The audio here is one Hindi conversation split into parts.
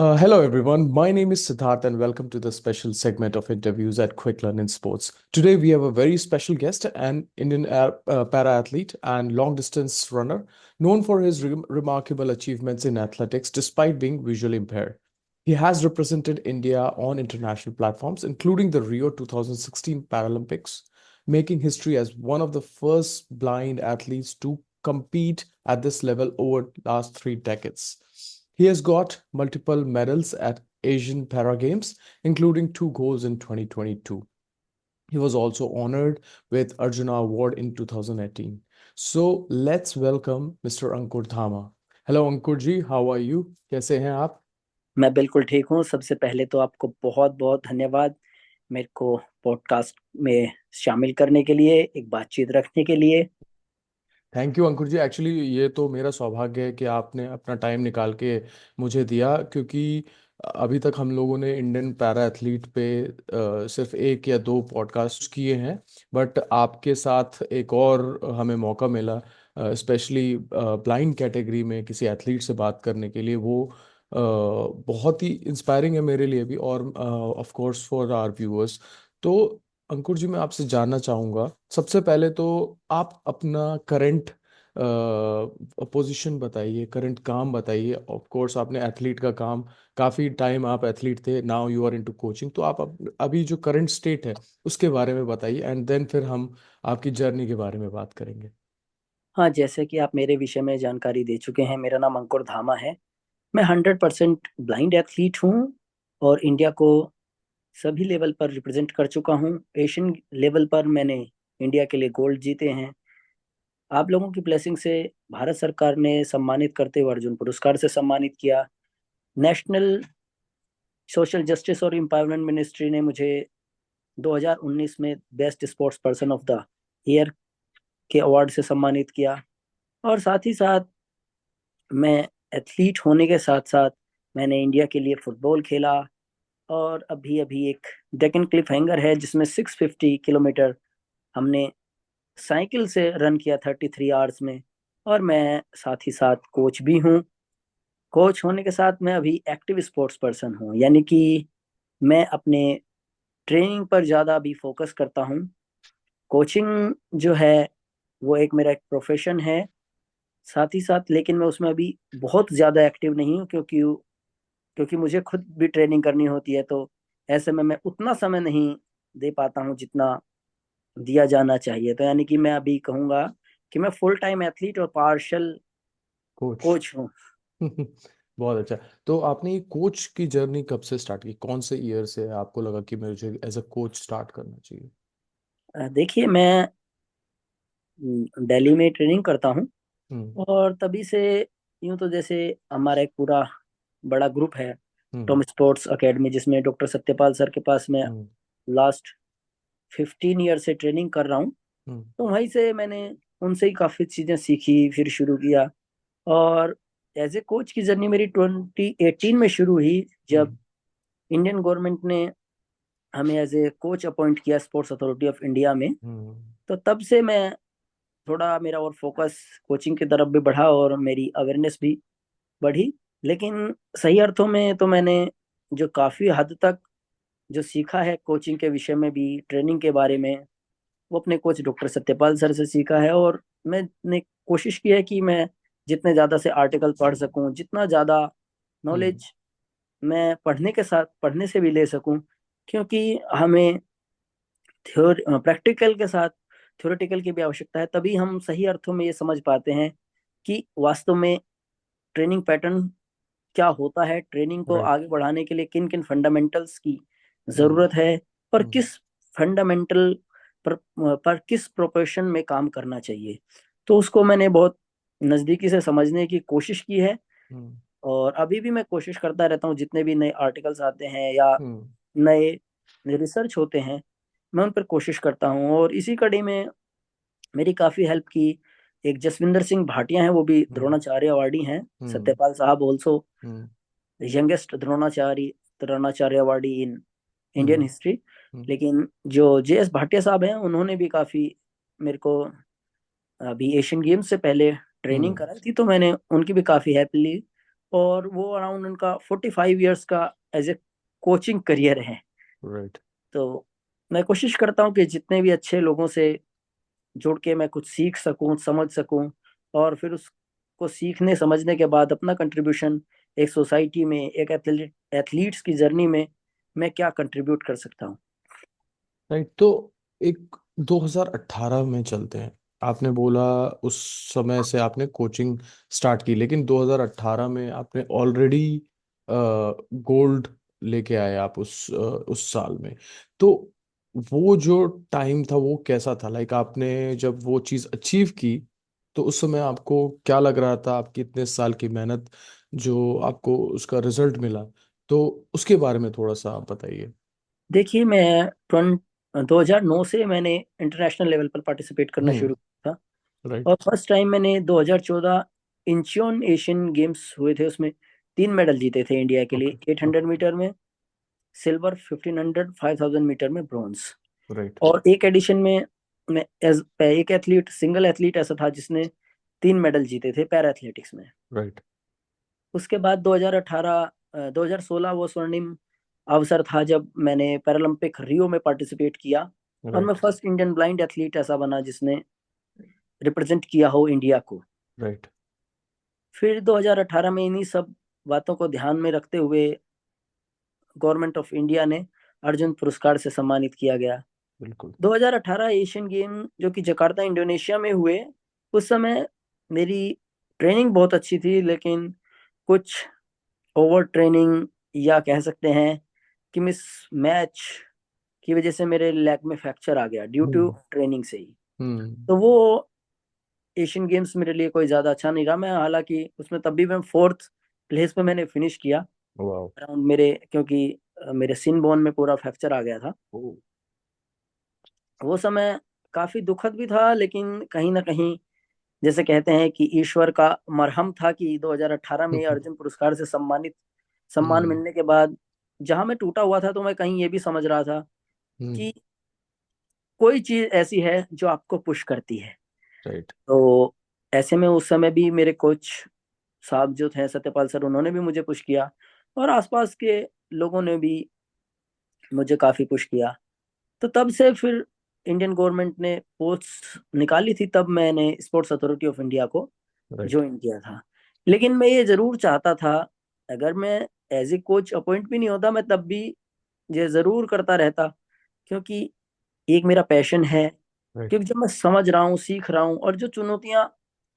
Hello, everyone. My name is Siddharth, and welcome to the special segment of interviews at Quick Learn in Sports. Today, we have a very special guest, an Indian para athlete and long distance runner, known for his remarkable achievements in athletics despite being visually impaired. He has represented India on international platforms, including the Rio 2016 Paralympics, making history as one of the first blind athletes to compete at this level over last 3 decades. He has got multiple medals at Asian Para Games, including 2 goals in 2022. He was also honored with Arjuna Award in 2018. So let's welcome Mr. Ankur Dhama. Hello Ankur ji, how are you? कैसे हैं आप? मैं बिल्कुल ठीक हूँ। सबसे पहले तो आपको बहुत बहुत धन्यवाद मेरे को पॉडकास्ट में शामिल करने के लिए, एक बातचीत रखने के लिए। Thank you Ankur ji. Actually ये तो मेरा सौभाग्य है कि आपने अपना टाइम निकाल के मुझे दिया, क्योंकि अभी तक हम लोगों ने इंडियन पैरा एथलीट पे सिर्फ 1 या 2 पॉडकास्ट किए हैं। बट आपके साथ एक और हमें मौका मिला, स्पेशली ब्लाइंड कैटेगरी में किसी एथलीट से बात करने के लिए। वो बहुत ही इंस्पायरिंग है मेरे लिए भी, और of course for our viewers. तो अंकुर जी, मैं आपसे जानना चाहूँगा, सबसे पहले तो आप अपना करंट पोजीशन बताइए, करंट काम बताइए। ऑफ कोर्स आपने एथलीट का काम, काफ़ी टाइम आप एथलीट थे, now you are into coaching. तो आप अभी जो करंट स्टेट है उसके बारे में बताइए, एंड देन फिर हम आपकी जर्नी के बारे में बात करेंगे। हाँ, जैसे कि आप मेरे विषय में जानकारी दे चुके हैं, मेरा नाम अंकुर धामा है। मैं 100% ब्लाइंड एथलीट हूँ और इंडिया को सभी लेवल पर रिप्रेजेंट कर चुका हूँ। एशियन लेवल पर मैंने इंडिया के लिए गोल्ड जीते हैं। आप लोगों की ब्लेसिंग से भारत सरकार ने सम्मानित करते हुए अर्जुन पुरस्कार से सम्मानित किया। नेशनल सोशल जस्टिस और एम्पावरमेंट मिनिस्ट्री ने मुझे 2019 में best sports person of the year के अवार्ड से सम्मानित किया। और साथ ही साथ मैं एथलीट होने के साथ साथ मैंने इंडिया के लिए फुटबॉल खेला। और अभी अभी एक डेक्कन क्लिफ हैंगर है जिसमें 650 किलोमीटर हमने साइकिल से रन किया 33 आवर्स में। और मैं साथ ही साथ कोच भी हूँ। कोच होने के साथ मैं अभी एक्टिव स्पोर्ट्स पर्सन हूँ, यानी कि मैं अपने ट्रेनिंग पर ज़्यादा अभी फोकस करता हूँ। कोचिंग जो है वो एक मेरा एक प्रोफेशन है साथ ही साथ, लेकिन मैं उसमें अभी बहुत ज़्यादा एक्टिव नहीं हूँ, क्योंकि क्योंकि मुझे खुद भी ट्रेनिंग करनी होती है। तो ऐसे में मैं उतना समय नहीं दे पाता हूँ जितना दिया जाना चाहिए। तो यानी कि मैं अभी कहूँगा कि मैं फुल टाइम एथलीट और पार्शल कोच। कोच हूँ। बहुत अच्छा। तो आपने ये कोच की जर्नी कब से स्टार्ट की? कौन से ईयर से आपको लगा कि मुझे एज अ कोच स्टार्ट करना चाहिए? देखिए, मैं दिल्ली में ट्रेनिंग करता हूँ हम्म। और तभी से यूं तो जैसे हमारा एक पूरा बड़ा ग्रुप है, हम्म। टॉम स्पोर्ट्स एकेडमी, जिसमें डॉक्टर सत्यपाल सर के पास मैं हम्म। लास्ट 15 ईयर से ट्रेनिंग कर रहा हूँ। हम्म। तो वहीं से मैंने उनसे ही काफ़ी चीज़ें सीखी, फिर शुरू किया। और एज ए कोच की जर्नी मेरी 2018 में शुरू हुई, जब हम्म। इंडियन गवर्नमेंट ने हमें एज ए कोच अपॉइंट किया स्पोर्ट्स अथॉरिटी ऑफ इंडिया में। हम्म। तो तब से मैं थोड़ा मेरा और फोकस कोचिंग की तरफ भी बढ़ा और मेरी अवेयरनेस भी बढ़ी। लेकिन सही अर्थों में तो मैंने जो काफ़ी हद तक जो सीखा है कोचिंग के विषय में भी, ट्रेनिंग के बारे में, वो अपने कोच डॉक्टर सत्यपाल सर से सीखा है। और मैंने कोशिश की है कि मैं जितने ज़्यादा से आर्टिकल पढ़ सकूं, जितना ज़्यादा हम्म। नॉलेज मैं पढ़ने के साथ पढ़ने से भी ले सकूं, क्योंकि हमें प्रैक्टिकल के साथ थ्योरेटिकल की भी आवश्यकता है। तभी हम सही अर्थों में ये समझ पाते हैं कि वास्तव में ट्रेनिंग पैटर्न क्या होता है, ट्रेनिंग को राइट। आगे बढ़ाने के लिए किन किन फंडामेंटल्स की हम्म। जरूरत है, और हम्म। किस फंडामेंटल पर किस प्रोफेशन में काम करना चाहिए। तो उसको मैंने बहुत नज़दीकी से समझने की कोशिश की है। हम्म। और अभी भी मैं कोशिश करता रहता हूँ, जितने भी नए आर्टिकल्स आते हैं या हम्म। नए रिसर्च होते हैं, मैं उन पर कोशिश करता हूँ। और इसी कड़ी में मेरी काफ़ी हेल्प की एक जसविंदर सिंह भाटिया हैं, वो भी हम्म। द्रोणाचार्य अवार्डी हैं। हम्म। सत्यपाल साहब also hmm. Youngest Dronacharya awardee in Indian hmm. History. Hmm. लेकिन जो JS भाटिया साहब हैं, उन्होंने भी काफ़ी मेरे को अभी एशियन गेम्स से पहले ट्रेनिंग हम्म। कराई थी, तो मैंने उनकी भी काफ़ी हेल्प ली। और वो अराउंड उनका 45 ईयर्स का एज ए कोचिंग करियर है। राइट। तो मैं कोशिश करता हूँ कि जितने भी अच्छे लोगों से जुड़ के मैं कुछ सीख सकूं, समझ सकूं, और फिर उसको सीखने समझने के बाद अपना कंट्रीब्यूशन एक सोसाइटी में, एक एथलीट्स की जर्नी में मैं क्या कंट्रीब्यूट कर सकता हूँ। राइट। तो एक 2018 में चलते हैं। आपने बोला उस समय से आपने कोचिंग स्टार्ट की, लेकिन 2018 में आपने ऑलरेडी गोल्ड लेके आए आप उस साल में। तो वो जो टाइम था वो कैसा था? लाइक आपने जब वो चीज़ अचीव की तो उस समय आपको क्या लग रहा था? आपकी इतने साल की मेहनत जो आपको उसका रिजल्ट मिला, तो उसके बारे में थोड़ा सा आप बताइए। देखिए, मैं 2009 से मैंने इंटरनेशनल लेवल पर पार्टिसिपेट करना हम्म। शुरू किया था। राइट। और फर्स्ट टाइम मैंने 2014 इंचियोन एशियन गेम्स हुए थे, उसमें 3 मेडल जीते थे इंडिया के ओके। लिए। 800 मीटर में सिल्वर, 1500, 5000 मीटर में ब्रॉन्ज। राइट। और एक एडिशन में मैं एज एक एथलीट, सिंगल एथलीट ऐसा था जिसने 3 मेडल जीते थे पैरा एथलेटिक्स में। राइट। उसके बाद 2016 वो स्वर्णिम अवसर था जब मैंने पैरालंपिक रियो में पार्टिसिपेट किया, और मैं right. First Indian blind athlete ऐसा बना जिसने रिप्रेजेंट किया हो इंडिया को। राइट। फिर 2018 में इन्हीं सब बातों को ध्यान में रखते हुए गवर्नमेंट ऑफ इंडिया ने अर्जुन पुरस्कार से सम्मानित किया गया। बिल्कुल। 2018 एशियन गेम जो कि जकार्ता इंडोनेशिया में हुए, उस समय मेरी ट्रेनिंग बहुत अच्छी थी, लेकिन कुछ ओवर ट्रेनिंग या कह सकते हैं कि मिस मैच की वजह से मेरे लेग में फ्रैक्चर आ गया ड्यू टू हम्म। ट्रेनिंग से ही। हम्म। तो वो एशियन गेम्स मेरे लिए कोई ज़्यादा अच्छा नहीं रहा। मैं हालांकि उसमें तब भी मैं फोर्थ प्लेस पे मैंने फिनिश किया वाह। अराउंड मेरे, क्योंकि मेरे सिन बोन में पूरा फ्रैक्चर आ गया था। ओ। वो समय काफी दुखद भी था, लेकिन कहीं ना कहीं जैसे कहते हैं कि ईश्वर का मरहम था कि 2018 में अर्जुन पुरस्कार से सम्मान हम्म। मिलने के बाद जहां मैं टूटा हुआ था, तो मैं कहीं ये भी समझ रहा था हम्म। कि कोई चीज ऐसी है जो आपको पुश करती है। राइट। तो ऐसे में उस समय भी मेरे कोच साहब जो थे, सत्यपाल सर, उन्होंने भी मुझे पुश किया, और आसपास के लोगों ने भी मुझे काफी पुश किया। तो तब से फिर इंडियन गवर्नमेंट ने पोस्ट निकाली थी, तब मैंने स्पोर्ट्स अथॉरिटी ऑफ इंडिया को राइट। ज्वाइन किया था। लेकिन मैं ये जरूर चाहता था, अगर मैं एज ए कोच अपॉइंट भी नहीं होता, मैं तब भी ये जरूर करता रहता, क्योंकि एक मेरा पैशन है। राइट। क्योंकि जब मैं समझ रहा हूँ, सीख रहा हूँ, और जो चुनौतियां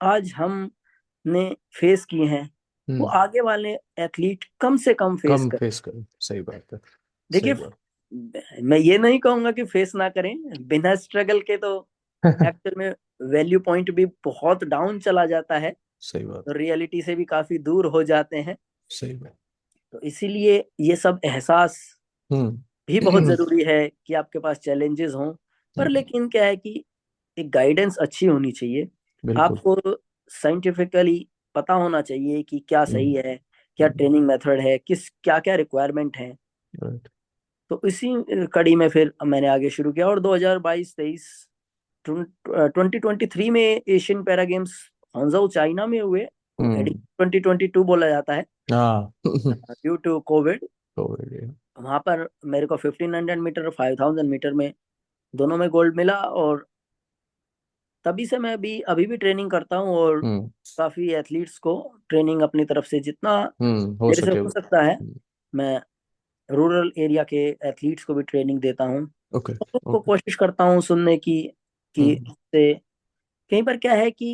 आज हमने फेस की हैं, वो हम्म। आगे वाले एथलीट कम से कम फेस कम कर। फेस करें, सही बात है। देखिए, सही बात। मैं ये नहीं कहूंगा कि फेस ना करें, बिना स्ट्रगल के तो एक्चुअल में वैल्यू पॉइंट भी बहुत डाउन चला जाता है, सही बात। तो रियलिटी से भी काफी दूर हो जाते हैं। सही बात। तो इसीलिए ये सब एहसास भी बहुत हम्म। जरूरी है कि आपके पास चैलेंजेस हों, पर लेकिन क्या है कि एक गाइडेंस अच्छी होनी चाहिए। बिल्कुल। आपको साइंटिफिकली पता होना चाहिए कि क्या सही हम्म। है, क्या हम्म। ट्रेनिंग मेथड है, किस क्या क्या रिक्वायरमेंट है। राइट। तो इसी कड़ी में फिर मैंने आगे शुरू किया, और 2022-23 2023 में Asian para games Hangzhou China में हुए। हम्म। एडिशन 2022 बोला जाता है हाँ। Due to covid. हो गया। वहां पर मेरे को 1500 मीटर और 5000 मीटर में दोनों में गोल्ड मिला, और तभी से मैं भी अभी भी ट्रेनिंग करता हूँ, और हम्म। काफी एथलीट्स को ट्रेनिंग अपनी तरफ से जितना हो मेरे से सके। हो सकता है, मैं रूरल एरिया के एथलीट्स को भी ट्रेनिंग देता हूँ। ओके। तो उनको ओके। कोशिश करता हूँ सुनने की, कि हम्म। से कई बार क्या है कि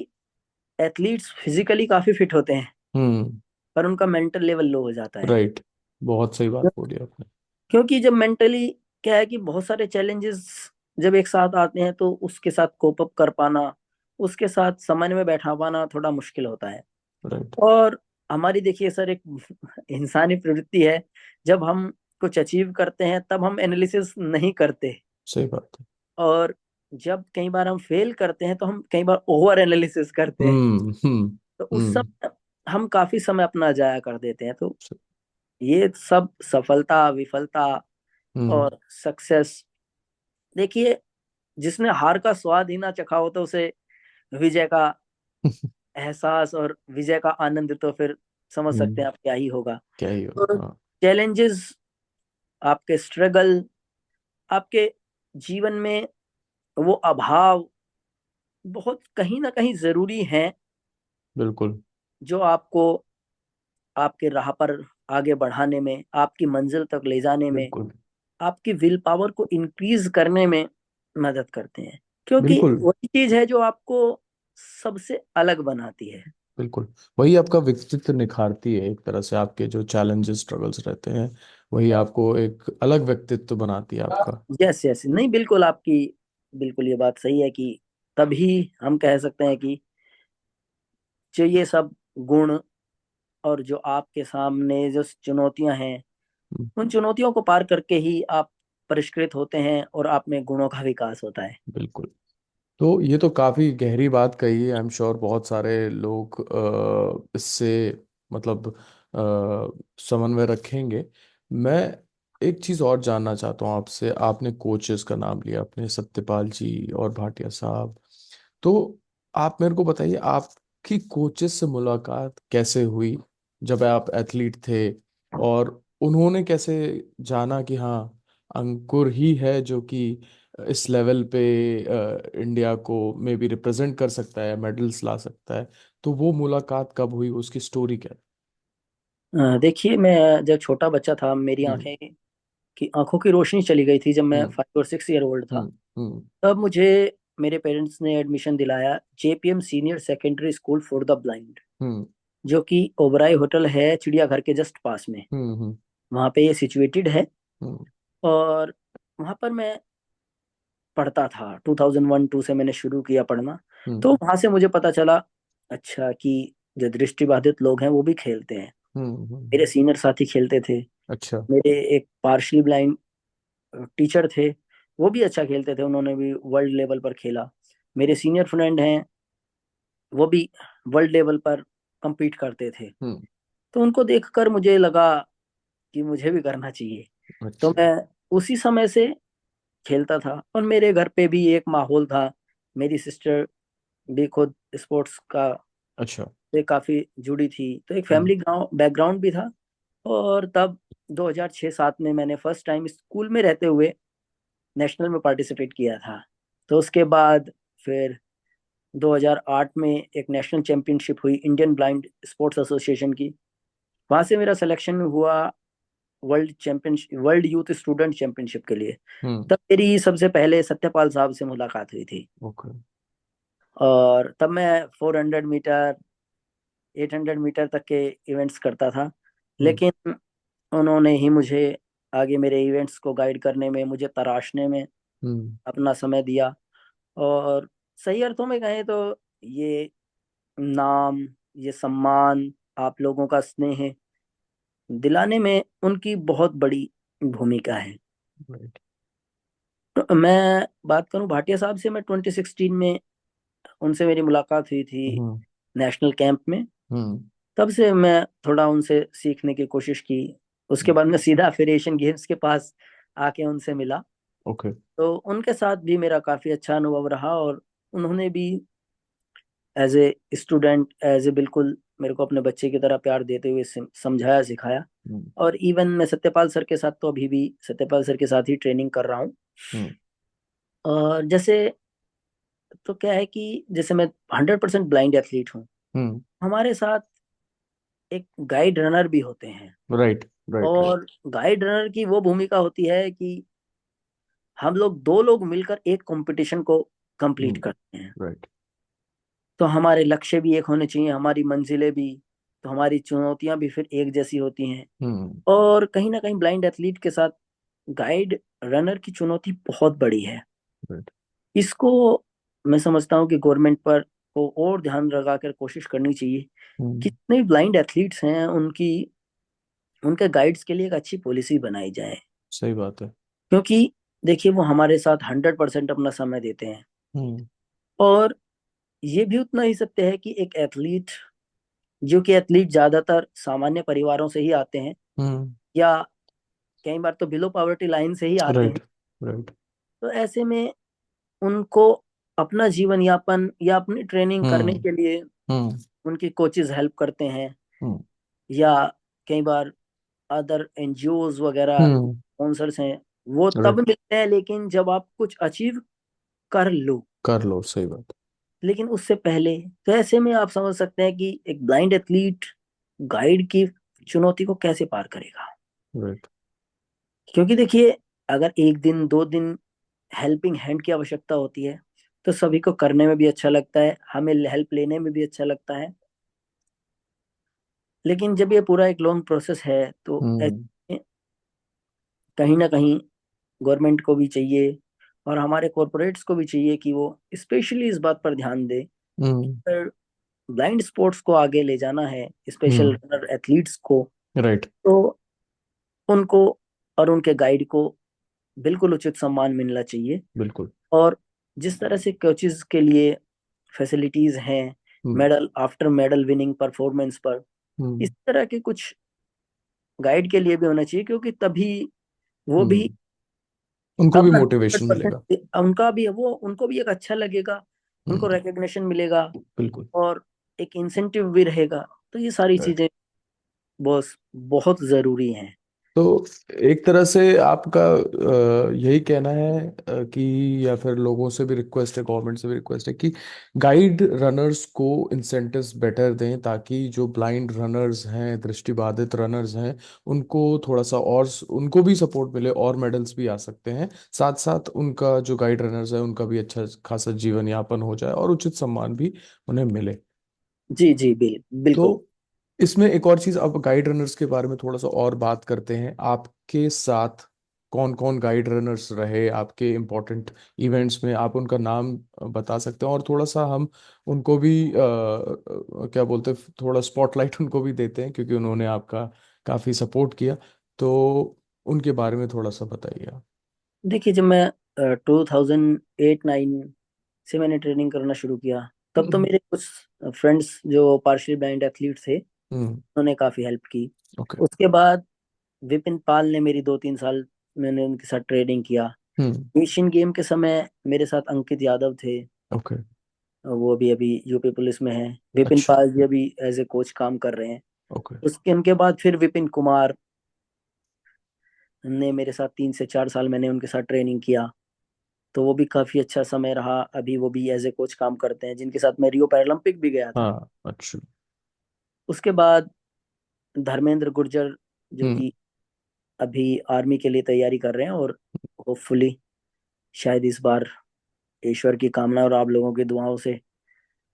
एथलीट्स फिजिकली काफी फिट होते हैं, हम्म। पर उनका मेंटल लेवल लो हो जाता है। राइट। बहुत सही बात बोली आपने। क्योंकि जब मेंटली क्या है कि बहुत सारे चैलेंजेस जब एक साथ आते हैं, तो उसके साथ कोप अप कर पाना, उसके साथ समन्वय में बैठा पाना थोड़ा मुश्किल होता है। राइट। और हमारी देखिए सर, एक इंसानी प्रवृत्ति है, जब हम कुछ अचीव करते हैं तब हम एनालिसिस नहीं करते, सही बात है। और जब कई बार हम फेल करते हैं तो हम कई बार ओवर एनालिसिस करते हैं। हम्म। हम्म। तो उस हम्म। समय हम काफी समय अपना जाया कर देते हैं। तो ये सब सफलता, विफलता हम्म। और सक्सेस, देखिए, जिसने हार का स्वाद ही ना चखा हो, तो उसे विजय का एहसास और विजय का आनंद तो फिर समझ सकते हम्म। हैं आप क्या ही होगा। क्या ही हो, तो हाँ। चैलेंजेस, आपके स्ट्रगल, आपके जीवन में वो अभाव बहुत कहीं ना कहीं जरूरी हैं, बिल्कुल। जो आपको आपके राह पर आगे बढ़ाने में, आपकी मंजिल तक ले जाने में, बिल्कुल। आपकी विल पावर को इंक्रीज करने में मदद करते हैं, क्योंकि बिल्कुल। वही चीज है जो आपको सबसे अलग बनाती है। बिल्कुल। वही आपका व्यक्तित्व निखारती है एक तरह से, आपके जो चैलेंजेस स्ट्रगल्स रहते हैं वही आपको एक अलग व्यक्तित्व बनाती है आपका। यस यस, नहीं बिल्कुल आपकी, बिल्कुल ये बात सही है कि तभी हम कह सकते हैं कि जो ये सब गुण और जो आपके सामने जो चुनौतियां हैं, हम्म। उन चुनौतियों को पार करके ही आप परिष्कृत होते हैं और आप में गुणों का विकास होता है। बिल्कुल। तो ये तो काफी गहरी बात कही है, आई एम श्योर बहुत सारे लोग इससे मतलब समन्वय रखेंगे। मैं एक चीज और जानना चाहता हूँ आपसे, आपने कोचेस का नाम लिया, आपने सत्यपाल जी और भाटिया साहब, तो आप मेरे को बताइए आपकी कोचेस से मुलाकात कैसे हुई जब आप एथलीट थे, और उन्होंने कैसे जाना कि हाँ अंकुर ही है जो कि इस लेवल पे इंडिया को मे बी रिप्रेजेंट कर सकता है, मेडल्स ला सकता है। तो वो मुलाकात कब हुई, उसकी स्टोरी क्या देखिए, मैं जब छोटा बच्चा था, मेरी है? आंखों की रोशनी चली गई थी जब मैं हम्म। 5 और 6 ईयर ओल्ड था। हम्म। हम्म। तब मुझे मेरे पेरेंट्स ने एडमिशन दिलाया JPM senior secondary school for the blind, hmm. जो कि ओबराई होटल है चिड़ियाघर के जस्ट पास में, हम्म। हम्म। वहाँ पे ये सिचुएटेड है। हम्म। और वहाँ पर मैं पढ़ता था, 2001-2 से मैंने शुरू किया पढ़ना। तो हम्म। वहाँ से मुझे पता चला, अच्छा, कि जो दृष्टिबाधित लोग हैं वो भी खेलते हैं। हम्म। मेरे सीनियर साथी खेलते थे, अच्छा। मेरे एक पार्शली ब्लाइंड टीचर थे, वो भी अच्छा खेलते थे, उन्होंने भी वर्ल्ड लेवल पर खेला। मेरे सीनियर फ्रेंड हैं, वो भी वर्ल्ड लेवल पर compete करते थे। हम्म। तो उनको देखकर मुझे लगा कि मुझे भी करना चाहिए। तो अच्छा। मैं उसी समय से खेलता था, और मेरे घर पे भी एक माहौल था। मेरी सिस्टर भी खुद स्पोर्ट्स का अच्छा। से काफी जुड़ी थी, तो एक हम्म। फैमिली बैकग्राउंड भी था। और तब 2006-07 में मैंने फर्स्ट टाइम स्कूल में रहते हुए नेशनल में पार्टिसिपेट किया था। तो उसके बाद फिर 2008 में एक नेशनल चैंपियनशिप हुई इंडियन ब्लाइंड स्पोर्ट्स एसोसिएशन की, वहां से मेरा सिलेक्शन हुआ वर्ल्ड यूथ स्टूडेंट चैंपियनशिप के लिए। हम्म। तब मेरी सबसे पहले सत्यपाल साहब से मुलाकात हुई थी। ओके। और तब मैं 400 मीटर, 800 मीटर तक के इवेंट्स करता था, हम्म। लेकिन उन्होंने ही मुझे आगे मेरे इवेंट्स को गाइड करने में, मुझे तराशने में हम्म। अपना समय दिया। और सही अर्थों में कहें तो ये नाम, ये सम्मान, आप लोगों का स्नेह दिलाने में उनकी बहुत बड़ी भूमिका है। राइट। तो मैं बात करूं भाटिया साहब से, मैं 2016 में उनसे मेरी मुलाकात हुई थी हम्म। नेशनल कैंप में। हम्म। तब से मैं थोड़ा उनसे सीखने की कोशिश की। उसके बाद मैं सीधा फिर एशियन गेम्स के पास आके उनसे मिला। ओके। तो उनके साथ भी मेरा काफी अच्छा अनुभव रहा, और उन्होंने भी as a student, as a बिल्कुल मेरे को अपने बच्चे की तरह प्यार देते हुए समझाया, सिखाया। हम्म। और इवन मैं सत्यपाल सर के साथ तो अभी भी सत्यपाल सर के साथ ही ट्रेनिंग कर रहा हूँ। हम्म। और जैसे, तो क्या है कि जैसे मैं 100% ब्लाइंड एथलीट हूँ, हम्म। हमारे साथ एक गाइड रनर भी होते हैं। राइट। राइट। राइट। और गाइड रनर की वो भूमिका होती है कि हम लोग दो लोग मिलकर एक कंपटीशन को कंप्लीट हम्म। करते हैं। राइट। तो हमारे लक्ष्य भी एक होने चाहिए, हमारी मंजिलें भी, तो हमारी चुनौतियां भी फिर एक जैसी होती हैं। हम्म। और कहीं ना कहीं ब्लाइंड एथलीट के साथ गाइड रनर की चुनौती बहुत बड़ी है। राइट। इसको मैं समझता हूँ कि गवर्नमेंट पर को और ध्यान लगाकर कोशिश करनी चाहिए। हम्म। कितने ब्लाइंड एथलीट्स हैं, उनकी उनके गाइड्स के लिए एक अच्छी पॉलिसी बनाई जाए। सही बात है। क्योंकि देखिए, वो हमारे साथ 100% अपना समय देते हैं। हम्म। और ये भी उतना ही सत्य है कि एक एथलीट, जो कि एथलीट ज्यादातर सामान्य परिवारों से ही आते हैं, हम्म। या कई बार तो बिलो पॉवर्टी लाइन से ही आते हैं। राइट। राइट। तो ऐसे में उनको अपना जीवन यापन या अपनी ट्रेनिंग करने हम्म। के लिए हम्म। उनकी कोचेज हेल्प करते हैं। हम्म। या कई बार अदर एनजीओज वगैरह हम्म। स्पॉन्सर्स हैं, वो तब राइट। मिलते हैं लेकिन जब आप कुछ अचीव कर लो। कर लो, सही बात। लेकिन उससे पहले, तो ऐसे में आप समझ सकते हैं कि एक ब्लाइंड एथलीट गाइड की चुनौती को कैसे पार करेगा। राइट। क्योंकि देखिए, अगर एक दिन दो दिन हेल्पिंग हैंड की आवश्यकता होती है तो सभी को करने में भी अच्छा लगता है, हमें हेल्प लेने में भी अच्छा लगता है। लेकिन जब ये पूरा एक लॉन्ग प्रोसेस है तो हम्म। ऐसे में कहीं ना कहीं गवर्नमेंट को भी चाहिए और हमारे कॉरपोरेट्स को भी चाहिए कि वो स्पेशली इस बात पर ध्यान दे। हम्म। ब्लाइंड स्पोर्ट्स को आगे ले जाना है, स्पेशल हम्म। रनर एथलीट्स को, राइट। तो उनको और उनके गाइड को बिल्कुल उचित सम्मान मिलना चाहिए। बिल्कुल। और जिस तरह से कोचेज के लिए फैसिलिटीज हैं, hmm. Medal after medal winning performance पर, हम्म। इस तरह के कुछ गाइड के लिए भी होना चाहिए, क्योंकि तभी वो भी हम्म। उनको भी अपना मोटिवेशन मिलेगा। 100% उनका भी वो उनको भी एक अच्छा लगेगा, उनको हम्म। रिकग्निशन मिलेगा बिल्कुल। और एक इंसेंटिव भी रहेगा। तो ये सारी राइट। चीजें बॉस बहुत जरूरी हैं। तो एक तरह से आपका यही कहना है कि, या फिर लोगों से भी रिक्वेस्ट है, गवर्नमेंट से भी रिक्वेस्ट है कि गाइड रनर्स को इंसेंटिव्स बेटर दें, ताकि जो ब्लाइंड रनर्स हैं, दृष्टिबाधित रनर्स हैं, उनको थोड़ा सा और उनको भी सपोर्ट मिले और मेडल्स भी आ सकते हैं। साथ साथ उनका जो गाइड रनर्स है उनका भी अच्छा खासा जीवन यापन हो जाए और उचित सम्मान भी उन्हें मिले। जी जी बिल्कुल। तो इसमें एक और चीज, अब गाइड रनर्स के बारे में थोड़ा सा और बात करते हैं। आपके साथ कौन कौन गाइड रनर्स रहे आपके इम्पोर्टेंट इवेंट्स में, आप उनका नाम बता सकते हैं? और थोड़ा सा हम उनको भी क्या बोलते हैं, थोड़ा स्पॉटलाइट उनको भी देते हैं, क्योंकि उन्होंने आपका काफी सपोर्ट किया। तो उनके बारे में थोड़ा सा बताइए आप। देखिए, जब मैं 2008-9 से मैंने ट्रेनिंग करना शुरू किया, तब तो हम्म। मेरे कुछ फ्रेंड्स जो पार्शियल ब्लाइंड एथलीट थे हम्म। उन्होंने काफी हेल्प की। ओके। उसके बाद विपिन पाल ने मेरी 2-3 साल मैंने उनके साथ ट्रेनिंग किया। हम्म। एशियन गेम के समय मेरे साथ अंकित यादव थे, ओके। वो भी अभी यूपी पुलिस में है। विपिन अच्छा। पाल जी अभी एज ए कोच काम कर रहे हैं। ओके। उसके उनके बाद फिर विपिन कुमार ने मेरे साथ 3 से 4 साल मैंने उनके साथ ट्रेनिंग किया, तो वो भी काफी अच्छा समय रहा। अभी वो भी एज ए कोच काम करते हैं, जिनके साथ मैं रियो पैरालंपिक भी गया था। हाँ। अच्छा। उसके बाद धर्मेंद्र गुर्जर, जो हम्म। कि अभी आर्मी के लिए तैयारी कर रहे हैं और होपफुली शायद इस बार ईश्वर की कामना और आप लोगों की दुआओं से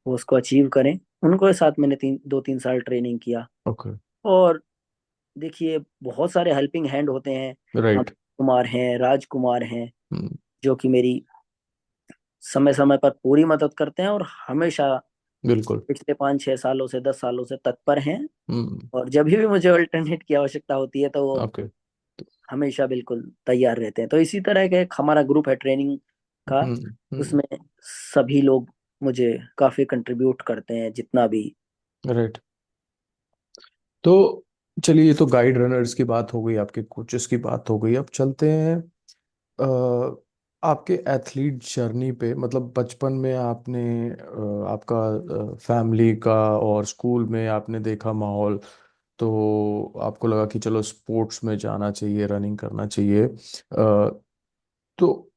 वो उसको अचीव करें। उनको साथ मैंने 2-3 साल ट्रेनिंग किया। ओके। और देखिए, बहुत सारे हेल्पिंग हैंड होते हैं। राइट। अमित कुमार हैं, राजकुमार हैं, हम्म। जो कि मेरी समय समय पर पूरी मदद करते हैं और हमेशा बिल्कुल। पिछले 5-6 सालों से 10 सालों से तत्पर हैं। हम्म। और जब भी मुझे अल्टरनेट की आवश्यकता होती है तो वो ओके। हमेशा बिल्कुल तैयार रहते हैं। तो इसी तरह का एक हमारा ग्रुप है ट्रेनिंग का, हम्म। हम्म। उसमें सभी लोग मुझे काफी कंट्रीब्यूट करते हैं जितना भी। राइट। तो चलिए, ये तो गाइड रनर्स की बात हो गई, आपके कोचेस की बात हो गई। अब चलते हैं अ, आपके एथलीट जर्नी पे। मतलब बचपन में आपने आपका फैमिली का और स्कूल में आपने देखा माहौल, तो आपको लगा कि चलो स्पोर्ट्स में जाना चाहिए, रनिंग करना चाहिए। तो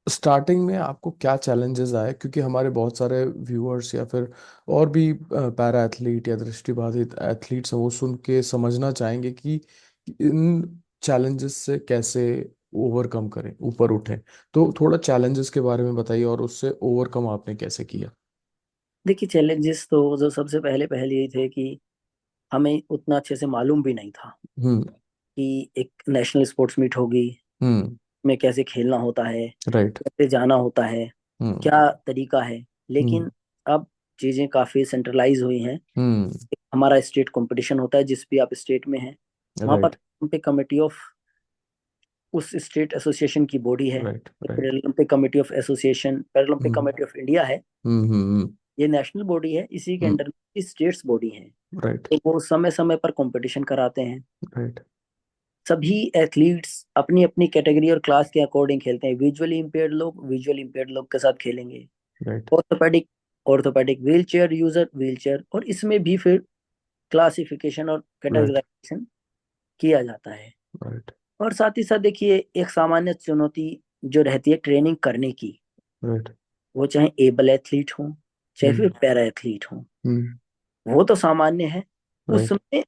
स्टार्टिंग में आपको क्या चैलेंजेस आए? क्योंकि हमारे बहुत सारे व्यूअर्स या फिर और भी पैरा एथलीट या दृष्टिबाधित एथलीट्स हैं, वो सुन के समझना चाहेंगे कि इन चैलेंजेस से कैसे ओवरकम करें, ऊपर उठें। तो थोड़ा चैलेंजेस के बारे में बताइए, और उससे ओवरकम आपने कैसे किया? देखिए, चैलेंजेस तो जो सबसे पहले पहले यही थे कि हमें उतना अच्छे से मालूम भी नहीं था हम्म। कि एक नेशनल स्पोर्ट्स मीट होगी, हम्म। में कैसे खेलना होता है, राइट। कैसे जाना होता है, हम्म। क्या तरीका है। हम्म। लेकिन अब चीजें काफी सेंट्रलाइज हुई हैं। हम्म। हमारा स्टेट कंपटीशन होता है, जिस भी आप स्टेट में हैं वहाँ पर राइट। ओलंपिक कमेटी ऑफ उस स्टेट एसोसिएशन की बॉडी है। Right. Right. Paralympic committee of association, Paralympic hmm. Committee of India है। हम्म। हम्म। ये नेशनल बॉडी है, इसी के हम्म। अंडर स्टेट्स बॉडी है। राइट। तो वो समय समय पर कंपटीशन कराते हैं। राइट। सभी एथलीट्स अपनी अपनी कैटेगरी और क्लास के अकॉर्डिंग खेलते हैं। विजुअली इंपेयर्ड लोग के साथ खेलेंगे। Right. Orthopaedic orthopaedic wheel chair user wheel chair, और इसमें भी फिर क्लासिफिकेशन और राइट। कैटेगराइजेशन किया जाता है। राइट। और साथ ही साथ देखिए, एक सामान्य चुनौती जो रहती है ट्रेनिंग करने की, राइट। वो चाहे एबल एथलीट हो चाहे फिर हम्म। पैरा एथलीट हो, हम्म। वो तो सामान्य है। राइट। उसमें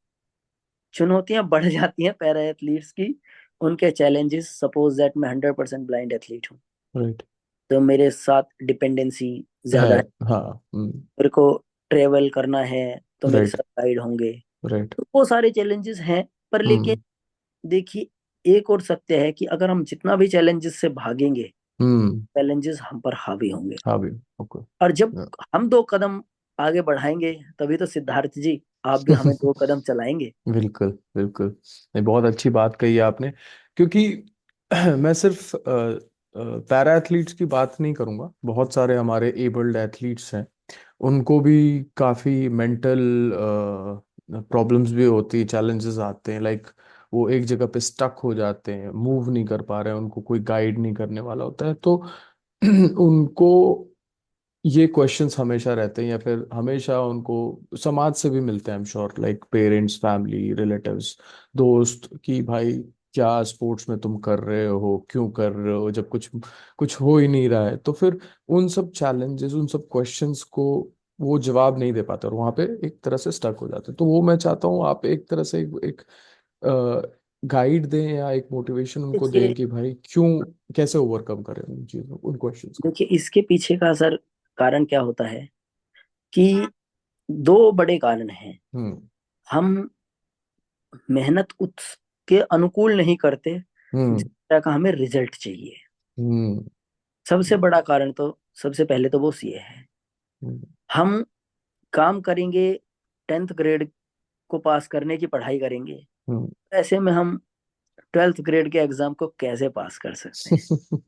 चुनौतियां बढ़ जाती हैं पैरा एथलीट्स की, उनके चैलेंजेस। सपोज दैट मैं 100% ब्लाइंड एथलीट हूँ, राइट। तो मेरे साथ डिपेंडेंसी है। ज्यादा है। हाँ। मेरे को ट्रेवल करना है, तो मेरे राइट। साथ गाइड होंगे। राइट। तो वो सारे चैलेंजेस हैं। पर लेकिन हम्म। देखिए, एक और सत्य है कि अगर हम जितना भी चैलेंजेस से भागेंगे, हम्म। चैलेंजेस हम पर हावी होंगे। हाँ भी। ओके। और जब हम 2 कदम आगे बढ़ाएंगे, तभी तो सिद्धार्थ जी आप भी हमें 2 कदम चलाएंगे। बिल्कुल बिल्कुल, नहीं बहुत अच्छी बात कही है आपने, क्योंकि मैं सिर्फ पैरा एथलीट्स की बात नहीं करूंगा, बहुत सारे हमारे एबल्ड एथलीट्स हैं, उनको भी काफ़ी मेंटल प्रॉब्लम्स भी होती, चैलेंजेस आते हैं, लाइक वो एक जगह पे स्टक हो जाते हैं, मूव नहीं कर पा रहे हैं, उनको कोई गाइड नहीं करने वाला होता है, तो उनको ये क्वेश्चंस हमेशा रहते हैं, या फिर हमेशा उनको समाज से भी मिलते हैं, I am sure, like parents, family, relatives, दोस्त, कि भाई क्या स्पोर्ट्स में तुम कर रहे हो, क्यों कर रहे हो, जब कुछ कुछ हो ही नहीं रहा है, तो फिर उन सब चैलेंजेस, उन सब क्वेश्चंस को वो जवाब नहीं दे पाते और वहां पे एक तरह से स्टक हो जाते हैं। तो वो मैं चाहता हूँ आप एक तरह से एक गाइड दें या एक मोटिवेशन उनको दें देखिए कि भाई क्यों, कैसे ओवरकम करें उन चीजों, उन क्वेश्चंस को। देखिए इसके पीछे का सर कारण क्या होता है कि 2 बड़े कारण हैं। हम्म। हम मेहनत उसके अनुकूल नहीं करते जिस हम्म। तरह का हमें रिजल्ट चाहिए। हम्म। सबसे बड़ा कारण तो, सबसे पहले तो वो ये है, हम्म। हम काम करेंगे, 10th ग्रेड को पास करने की पढ़ाई करेंगे, हम्म। ऐसे में हम 12th ग्रेड के एग्जाम को कैसे पास कर सकते हैं?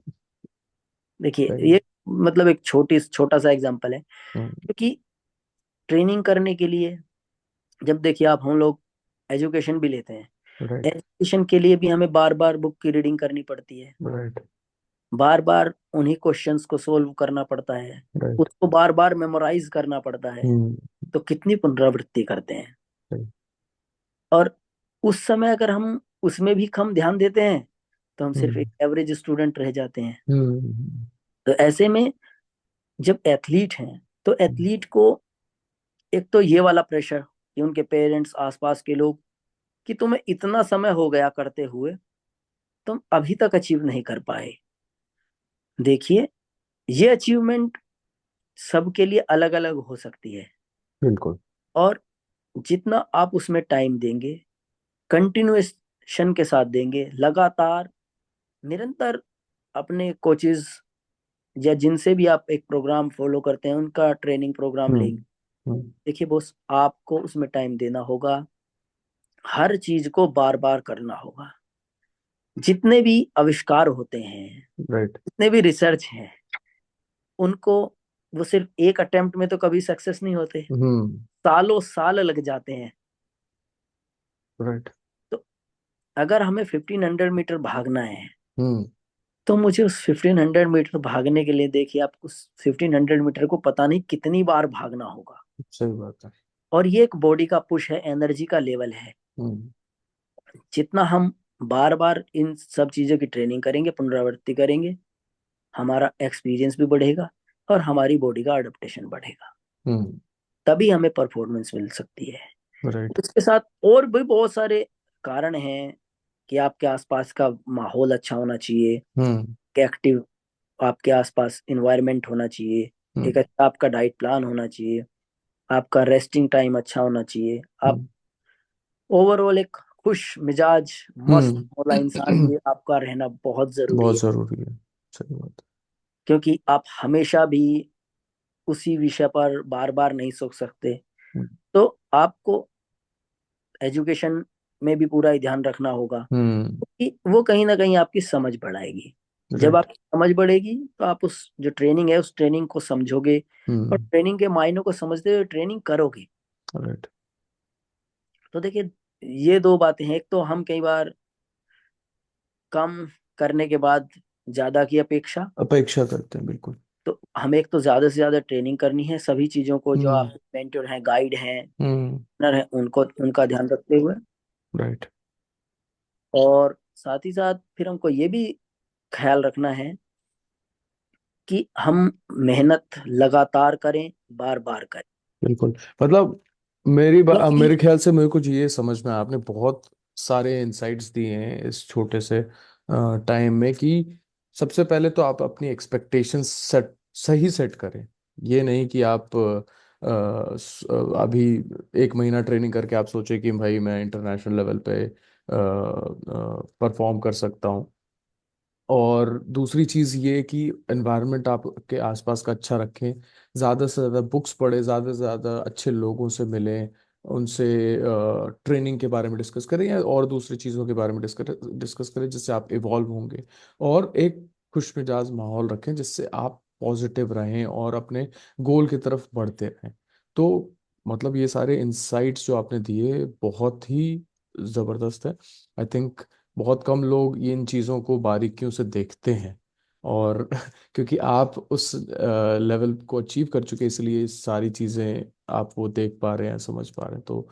देखिए सही। ये मतलब एक छोटा सा एग्जांपल है। हम्म। क्योंकि ट्रेनिंग करने के लिए, जब देखिए आप, हम लोग एजुकेशन भी लेते हैं, राइट। एजुकेशन के लिए भी हमें बार बार बुक की रीडिंग करनी पड़ती है, राइट। बार बार उन्हीं क्वेश्चंस को सोल्व करना पड़ता है, राइट। उसको बार बार मेमोराइज करना पड़ता है। हम्म। तो कितनी पुनरावृत्ति करते हैं। सही। और उस समय अगर हम उसमें भी कम ध्यान देते हैं, तो हम सिर्फ हम्म। एक एवरेज स्टूडेंट रह जाते हैं। हम्म। तो ऐसे में जब एथलीट हैं, तो हम्म। एथलीट को एक तो ये वाला प्रेशर कि उनके पेरेंट्स, आसपास के लोग, कि तुम्हें इतना समय हो गया करते हुए, तुम अभी तक अचीव नहीं कर पाए। देखिए, ये अचीवमेंट सबके लिए अलग अलग हो सकती है। बिल्कुल। और जितना आप उसमें टाइम देंगे, कंटिन्यूएशन के साथ देंगे, लगातार, निरंतर अपने कोचेस या जिनसे भी आप एक प्रोग्राम फॉलो करते हैं उनका ट्रेनिंग प्रोग्राम हम्म। लेंगे, हम्म। देखिए बॉस, आपको उसमें टाइम देना होगा, हर चीज को बार बार करना होगा। जितने भी आविष्कार होते हैं, राइट। जितने भी रिसर्च हैं, उनको, वो सिर्फ एक अटेम्प्ट में तो कभी सक्सेस नहीं होते, हम्म। सालों साल लग जाते हैं। राइट। तो अगर हमें 1500 मीटर भागना है, हम्म। तो मुझे उस 1500 मीटर भागने के लिए, देखिए आप, उस 1500 मीटर को पता नहीं कितनी बार भागना होगा। सही बात है। और ये एक बॉडी का पुश है, एनर्जी का लेवल है। हम्म। जितना हम बार बार इन सब चीजों की ट्रेनिंग करेंगे, पुनरावृत्ति करेंगे, हमारा एक्सपीरियंस भी बढ़ेगा और हमारी बॉडी का अडेप्टेशन बढ़ेगा। हम्म। तभी हमें परफॉर्मेंस मिल सकती है। राइट। इसके साथ और भी बहुत सारे कारण हैं कि आपके आसपास का माहौल अच्छा होना चाहिए, हम्म। एक्टिव आपके आसपास इन्वायरमेंट होना चाहिए, हम्म। एक अच्छा आपका डाइट प्लान होना चाहिए, आपका रेस्टिंग टाइम अच्छा होना चाहिए, आप हम्म। ओवरऑल एक खुश मिजाज, मस्त वाला इंसान हम्म। भी आपका रहना बहुत जरूरी बहुत है। जरूरी है। सही बात क्योंकि आप हमेशा भी उसी विषय पर बार बार नहीं सोच सकते। है। तो आपको एजुकेशन में भी पूरा ही ध्यान रखना होगा हम्म। कि वो कहीं ना कहीं आपकी समझ बढ़ाएगी। जब राइट। आपकी समझ बढ़ेगी, तो आप उस जो ट्रेनिंग है उस ट्रेनिंग को समझोगे, और हम्म। ट्रेनिंग के मायनों को समझते हुए ट्रेनिंग करोगे। राइट। तो देखिए, ये 2 बातें हैं। एक तो हम कई बार कम करने के बाद ज्यादा की अपेक्षा, अपेक्षा करते हैं, बिल्कुल। तो हमें एक तो ज्यादा से ज्यादा ट्रेनिंग करनी है सभी चीजों को, जो हम्म। आप मेंटर हैं, गाइड हैं, हम्म। ट्रेनर हैं, उनको उनका ध्यान रखते हुए। राइट। और साथ ही साथ फिर हमको ये भी ख्याल रखना है कि हम मेहनत लगातार करें, बार बार करें। बिल्कुल। मतलब क्योंकि मेरे ख्याल से मेरे को ये समझ में आया, आपने बहुत सारे इंसाइट्स दिए हैं इस छोटे से टाइम में, कि सबसे पहले तो आप अपनी एक्सपेक्टेशंस सही सेट करें। ये नहीं कि आप अभी एक महीना ट्रेनिंग करके आप सोचे कि भाई मैं इंटरनेशनल लेवल पे परफॉर्म कर सकता हूँ। और दूसरी चीज़ ये कि एनवायरनमेंट आपके आसपास का अच्छा रखें, ज़्यादा से ज़्यादा बुक्स पढ़ें, ज़्यादा से ज़्यादा अच्छे लोगों से मिलें, उनसे ट्रेनिंग के बारे में डिस्कस करें या और दूसरी चीज़ों के बारे में डिस्कस डिस्कस करें, जिससे आप इवॉल्व होंगे। और एक खुश मिजाज माहौल रखें जिससे आप पॉजिटिव रहें और अपने गोल की तरफ बढ़ते रहें। तो मतलब ये सारे इंसाइट्स जो आपने दिए बहुत ही ज़बरदस्त है। आई थिंक बहुत कम लोग इन चीज़ों को बारीकियों से देखते हैं। और क्योंकि आप उस लेवल को अचीव कर चुके हैं, इसलिए सारी चीज़ें आप वो देख पा रहे हैं, समझ पा रहे हैं। तो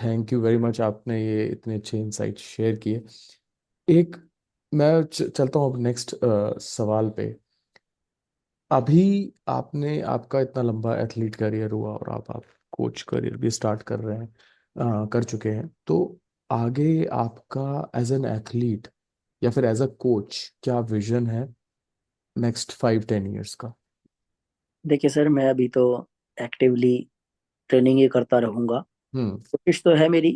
थैंक यू वेरी मच, आपने ये इतने अच्छे इंसाइट शेयर किए। एक मैं चलता हूँ अब नेक्स्ट सवाल पे। अभी आपने आपका इतना लंबा एथलीट करियर हुआ और आप कोच करियर भी स्टार्ट कर रहे हैं, कर चुके हैं। तो आगे आपका एज एन एथलीट या फिर एज अ कोच क्या विजन है नेक्स्ट 5-10 ईयर्स का? देखिए सर, मैं अभी तो एक्टिवली ट्रेनिंग ही करता रहूंगा। हम्म। कोशिश तो है मेरी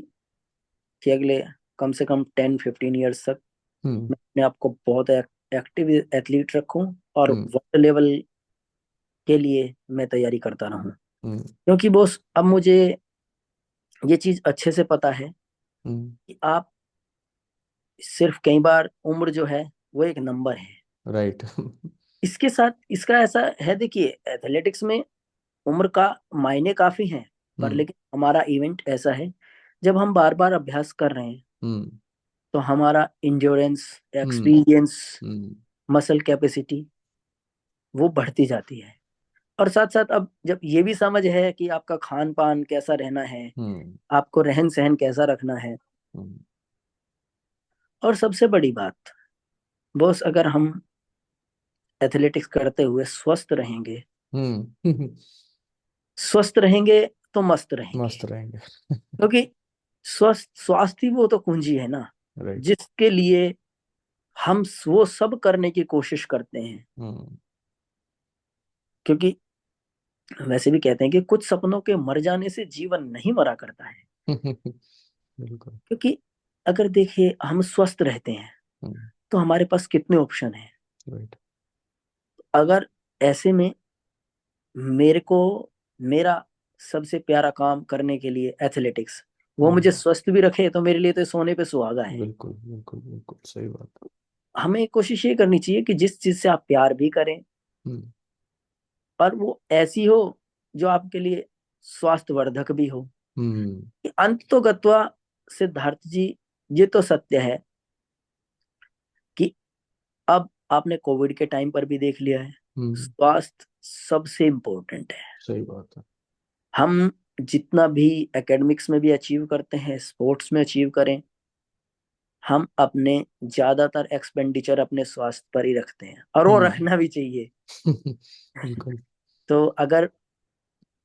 कि अगले कम से कम 10-15 ईयर्स तक हम्म। मैं अपने आप को बहुत एक्टिव एथलीट रखूं और हम्म। वर्ल्ड लेवल के लिए मैं तैयारी करता रहूं। हम्म। क्योंकि बॉस, अब मुझे ये चीज अच्छे से पता है हम्म। कि आप सिर्फ, कई बार उम्र जो है वो एक नंबर है। राइट। इसके साथ इसका ऐसा है, देखिए एथलेटिक्स में उम्र का मायने काफी हैं, पर हम्म। लेकिन हमारा इवेंट ऐसा है, जब हम बार बार अभ्यास कर रहे हैं हम्म। तो हमारा इंड्योरेंस, हम्म। एक्सपीरियंस, हम्म। मसल कैपेसिटी वो बढ़ती जाती है। और साथ साथ अब जब ये भी समझ है कि आपका खान पान कैसा रहना है, हम्म। आपको रहन सहन कैसा रखना है, हम्म। और सबसे बड़ी बात बॉस, अगर हम एथलेटिक्स करते हुए स्वस्थ रहेंगे, हम्म। स्वस्थ रहेंगे तो मस्त रहेंगे। मस्त रहेंगे। क्योंकि स्वस्थ स्वास्थ्य ही वो तो कुंजी है ना, राइट। जिसके लिए हम वो सब करने की कोशिश करते हैं। हम्म। क्योंकि वैसे भी कहते हैं कि कुछ सपनों के मर जाने से जीवन नहीं मरा करता है। बिल्कुल। क्योंकि अगर देखिए हम स्वस्थ रहते हैं हम्म। तो हमारे पास कितने ऑप्शन हैं। राइट। अगर ऐसे में मेरे को, मेरा सबसे प्यारा काम करने के लिए एथलेटिक्स, वो मुझे हम्म। स्वस्थ भी रखे, तो मेरे लिए तो सोने पे सुहागा है। बिल्कुल बिल्कुल बिल्कुल सही बात। हमें कोशिश ये करनी चाहिए कि जिस चीज से आप प्यार भी करें, हम्म। और वो ऐसी हो जो आपके लिए स्वास्थ्यवर्धक भी हो। हम्म। कि अंत तो गत्वा, सिद्धार्थ जी, ये तो सत्य है कि अब आपने कोविड के टाइम पर भी देख लिया है, हम्म। स्वास्थ्य सबसे इम्पोर्टेंट है। सही बात है। हम जितना भी एकेडमिक्स में भी अचीव करते हैं, स्पोर्ट्स में अचीव करें, हम अपने ज्यादातर एक्सपेंडिचर अपने स्वास्थ्य पर ही रखते हैं, और वो हम्म। रखना भी चाहिए। बिल्कुल। तो अगर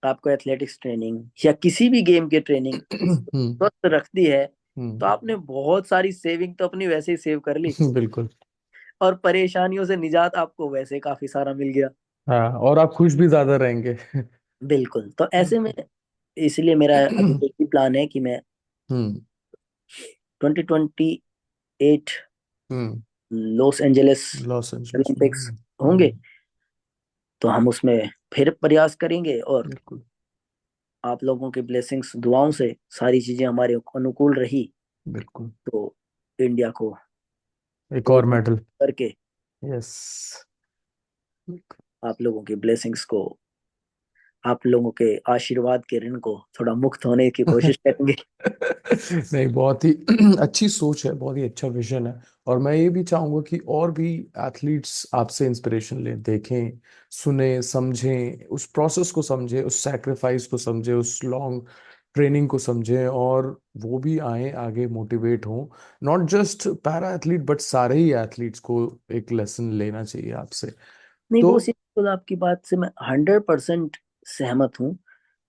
आपको एथलेटिक्स ट्रेनिंग या किसी भी गेम की ट्रेनिंग हम्म। स्वस्थ रखती है, हम्म। तो आपने बहुत सारी सेविंग तो अपनी वैसे ही सेव कर ली, बिल्कुल। और परेशानियों से निजात आपको वैसे काफी सारा मिल गया। हाँ, और आप खुश भी ज्यादा रहेंगे। बिल्कुल। तो ऐसे में इसलिए मेरा अभी एक ही प्लान है कि मैं हम्म। 2028 हम्म। लॉस एंजलिस लॉस एंजलिस में। ओलंपिक्स होंगे, तो हम उसमें फिर प्रयास करेंगे, और बिल्कुल। आप लोगों की ब्लेसिंग्स, दुआओं से सारी चीजें हमारे अनुकूल रही, बिल्कुल। तो इंडिया को एक और और मजबूत मेडल। करके, यस। आप लोगों की ब्लेसिंग्स को, आप लोगों के आशीर्वाद के ऋण को थोड़ा मुक्त होने की कोशिश करेंगे। नहीं, बहुत ही अच्छी सोच है, बहुत ही अच्छा विजन है। और मैं ये भी चाहूंगा कि और भी एथलीट्स आपसे इंस्पिरेशन लें, देखें, सुने, समझें, उस प्रोसेस को समझें, उस सैक्रिफाइस को समझें, उस लॉन्ग ट्रेनिंग को समझें, और वो भी आए आगे, मोटिवेट हों। Not just para athlete but सारे ही एथलीट्स को एक लेसन लेना चाहिए आपसे। नहीं, तो वो बिल्कुल आपकी बात से मैं 100% सहमत हूँ।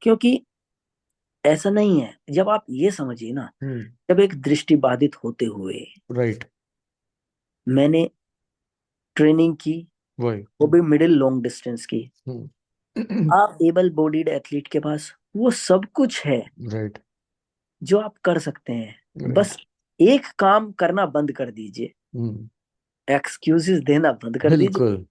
क्योंकि ऐसा नहीं है, जब आप ये समझिए ना, हम्म। जब एक दृष्टि बाधित होते हुए राइट। मैंने ट्रेनिंग की, वही। वो भी मिडिल लॉन्ग डिस्टेंस की। हम्म। आप एबल बॉडीड एथलीट के पास वो सब कुछ है राइट। जो आप कर सकते हैं। राइट। बस एक काम करना बंद कर दीजिए, हम्म। एक्सक्यूजेस देना बंद कर दीजिए। बिल्कुल।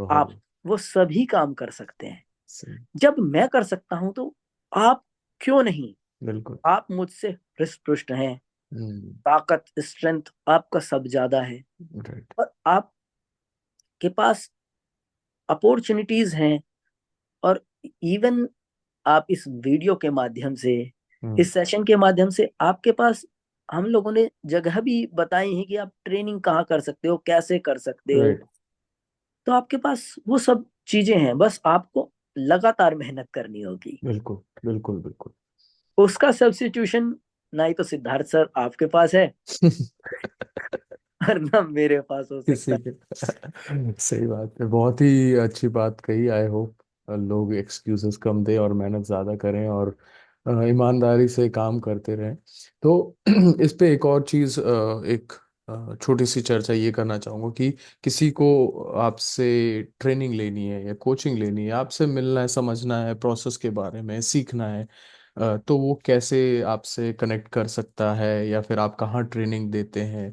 आप बहुत वो सभी काम कर सकते हैं। सही। जब मैं कर सकता हूं तो आप क्यों नहीं? बिल्कुल। आप मुझसे हृष्ट पुष्ट हैं, हम्म। ताकत स्ट्रेंथ आपका सब ज्यादा है, राइट। और आपके पास अपॉर्चुनिटीज हैं। और इवन आप इस वीडियो के माध्यम से, हम्म। इस सेशन के माध्यम से, आपके पास हम लोगों ने जगह भी बताई है कि आप ट्रेनिंग कहाँ कर सकते हो, कैसे कर सकते हो। राइट। तो आपके पास वो सब चीजें हैं, बस आपको लगातार मेहनत करनी होगी। बिल्कुल बिल्कुल बिल्कुल। उसका सब्स्टिट्यूशन ना ही तो सिद्धार्थ सर आपके पास है, और ना मेरे पास हो किसी सकता है। के सही बात है, बहुत ही अच्छी बात कही। आई होप लोग एक्सक्यूजेस कम दें और मेहनत ज़्यादा करें, और ईमानदारी से काम करते रहें। तो इस पे एक और चीज़, एक छोटी सी चर्चा ये करना चाहूँगा कि किसी को आपसे ट्रेनिंग लेनी है या कोचिंग लेनी है, आपसे मिलना है, समझना है, प्रोसेस के बारे में सीखना है, तो वो कैसे आपसे कनेक्ट कर सकता है, या फिर आप कहाँ ट्रेनिंग देते हैं,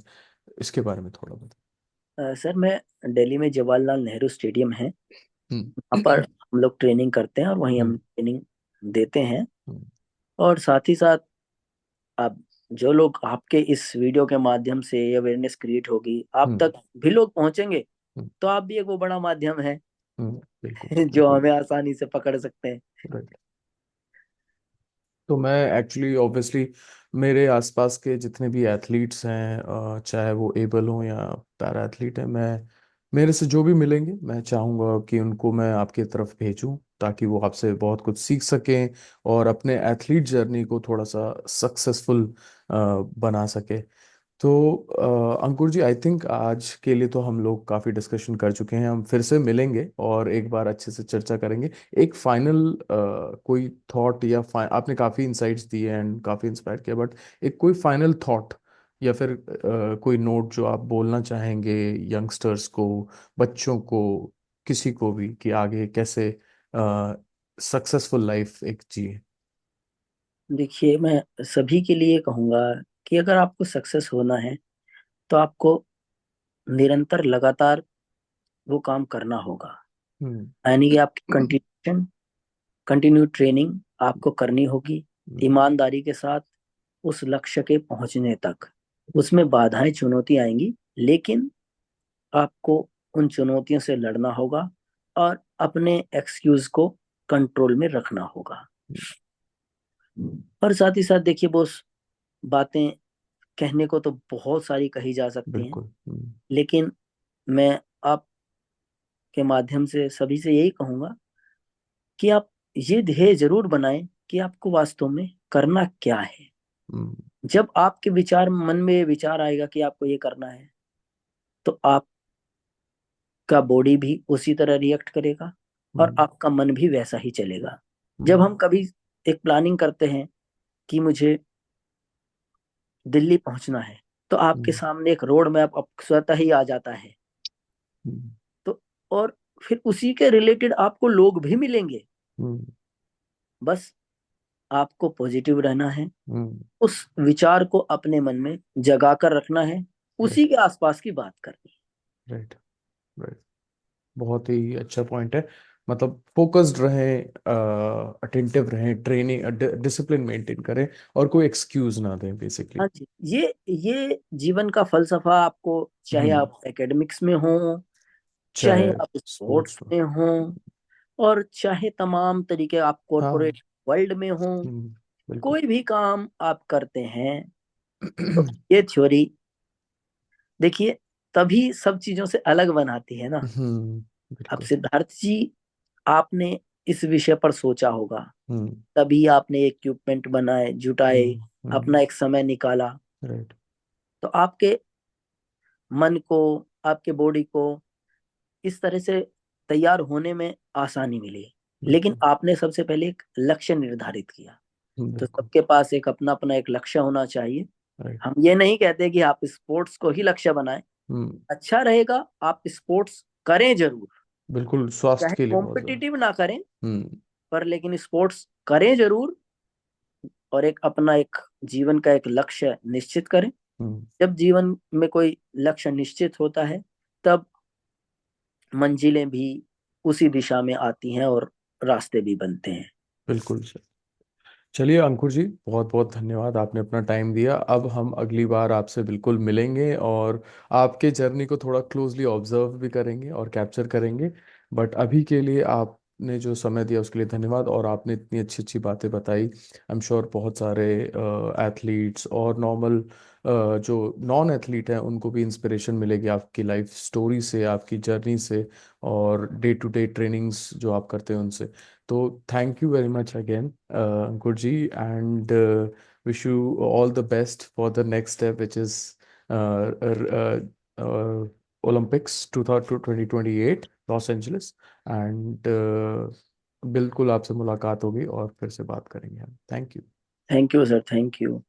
इसके बारे में थोड़ा बताएं। सर, मैं दिल्ली में जवाहरलाल नेहरू स्टेडियम है, हम्म। वहाँ पर हम लोग ट्रेनिंग करते हैं और वहीं हम्म। हम ट्रेनिंग देते हैं। हम्म। और साथ ही साथ आप, जो लोग आपके इस वीडियो के माध्यम से अवेयरनेस क्रिएट होगी, आप हम्म। तक भी लोग पहुंचेंगे, हम्म। तो आप भी एक वो बड़ा माध्यम है बिल्कुल जो बिल्कुल। हमें आसानी से पकड़ सकते हैं। राइट। तो मैं एक्चुअली ऑब्वियसली मेरे आसपास के जितने भी एथलीट्स हैं, चाहे वो एबल हों या पैरा एथलीट हैं, मैं मेरे से जो भी मिलेंगे मैं चाहूँगा कि उनको मैं आपकी तरफ भेजूं, ताकि वो आपसे बहुत कुछ सीख सकें और अपने एथलीट जर्नी को थोड़ा सा सक्सेसफुल बना सके। तो अंकुर जी, आई थिंक आज के लिए तो हम लोग काफ़ी डिस्कशन कर चुके हैं। हम फिर से मिलेंगे और एक बार अच्छे से चर्चा करेंगे। एक फाइनल कोई थॉट या आपने काफ़ी इंसाइट्स दिए एंड काफ़ी इंस्पायर किया, बट एक कोई फाइनल थॉट या फिर कोई नोट जो आप बोलना चाहेंगे यंगस्टर्स को, बच्चों को, किसी को भी, कि आगे कैसे सक्सेसफुल लाइफ एक जिए। देखिए, मैं सभी के लिए कहूंगा कि अगर आपको सक्सेस होना है तो आपको निरंतर लगातार वो काम करना होगा। हम्म। यानी कि आपकी कंटिन्यू ट्रेनिंग आपको करनी होगी, हम्म। ईमानदारी के साथ, उस लक्ष्य के पहुंचने तक। उसमें बाधाएं, चुनौती आएंगी, लेकिन आपको उन चुनौतियों से लड़ना होगा और अपने एक्सक्यूज को कंट्रोल में रखना होगा। और साथ ही साथ देखिए, वो बातें कहने को तो बहुत सारी कही जा सकती हैं, बिल्कुल। लेकिन मैं आपके माध्यम से सभी से यही कहूंगा कि आप ये ध्येय जरूर बनाएं कि आपको वास्तव में करना क्या है। हम्म। जब आपके विचार, मन में विचार आएगा कि आपको ये करना है, तो आपका बॉडी भी उसी तरह रिएक्ट करेगा और हम्म। आपका मन भी वैसा ही चलेगा। जब हम्म। हम कभी एक प्लानिंग करते हैं कि मुझे दिल्ली पहुंचना है, तो आपके हम्म। सामने एक रोड मैप अब स्वतः ही आ जाता है। हम्म। तो और फिर उसी के रिलेटेड आपको लोग भी मिलेंगे। हम्म। बस आपको पॉजिटिव रहना है, हम्म। उस विचार को अपने मन में जगा कर रखना है, उसी राइट। के आसपास की बात करनी है। राइट। राइट। बहुत ही अच्छा पॉइंट है। मतलब फोकस्ड रहें, अटेंटिव रहें, ट्रेनिंग डिसिप्लिन मेंटेन करें, और कोई एक्सक्यूज ना दें बेसिकली। हाँ जी, ये जीवन का फलसफा आपको, चाहे हम्म। आप एकेडमिक्स में हो, चाहे चाहे आप स्पोर्ट्स स्पोर्ट्स में। में हो, और चाहे तमाम तरीके आप हाँ। कॉरपोरेट वर्ल्ड में हो, बिल्कुल। कोई भी काम आप करते हैं, तो ये थ्योरी देखिए, तभी सब चीजों से अलग बनाती है ना। अब बिल्कुल। सिद्धार्थ जी, आपने इस विषय पर सोचा होगा, हम्म। तभी आपने इक्विपमेंट बनाए, जुटाए, हम्म। अपना एक समय निकाला। राइट। तो आपके मन को, आपके बॉडी को इस तरह से तैयार होने में आसानी मिली। लेकिन बिल्कुल। आपने सबसे पहले एक लक्ष्य निर्धारित किया। तो बिल्कुल। सबके पास एक अपना अपना एक लक्ष्य होना चाहिए। राइट। हम ये नहीं कहते कि आप स्पोर्ट्स को ही लक्ष्य बनाएं। हम्म। अच्छा रहेगा आप स्पोर्ट्स करें जरूर, बिल्कुल, स्वास्थ्य चाहे के लिए बहुत ज़रूरी। कॉम्पिटिटिव ना करें, हम्म। पर लेकिन स्पोर्ट्स करें जरूर। और एक अपना एक जीवन का एक लक्ष्य निश्चित करें। हम्म। जब जीवन में कोई लक्ष्य निश्चित होता है, तब मंजिलें भी उसी दिशा में आती हैं और रास्ते भी बनते हैं। बिल्कुल सर। चलिए अंकुर जी, बहुत बहुत धन्यवाद, आपने अपना टाइम दिया। अब हम अगली बार आपसे बिल्कुल मिलेंगे और आपके जर्नी को थोड़ा क्लोजली ऑब्जर्व भी करेंगे और कैप्चर करेंगे। बट अभी के लिए आपने जो समय दिया उसके लिए धन्यवाद, और आपने इतनी अच्छी अच्छी बातें बताई। आई एम श्योर बहुत सारे एथलीट्स और नॉर्मल जो नॉन एथलीट हैं उनको भी इंस्पिरेशन मिलेगी आपकी लाइफ स्टोरी से, आपकी जर्नी से, और डे टू डे ट्रेनिंग्स जो आप करते हैं उनसे। तो thank you very much again Ankur ji, and wish you all the best for the next step, which is Olympics 2028 Los Angeles. And बिल्कुल आपसे मुलाकात होगी और फिर से बात करेंगे हम। Thank you. Thank you sir, thank you.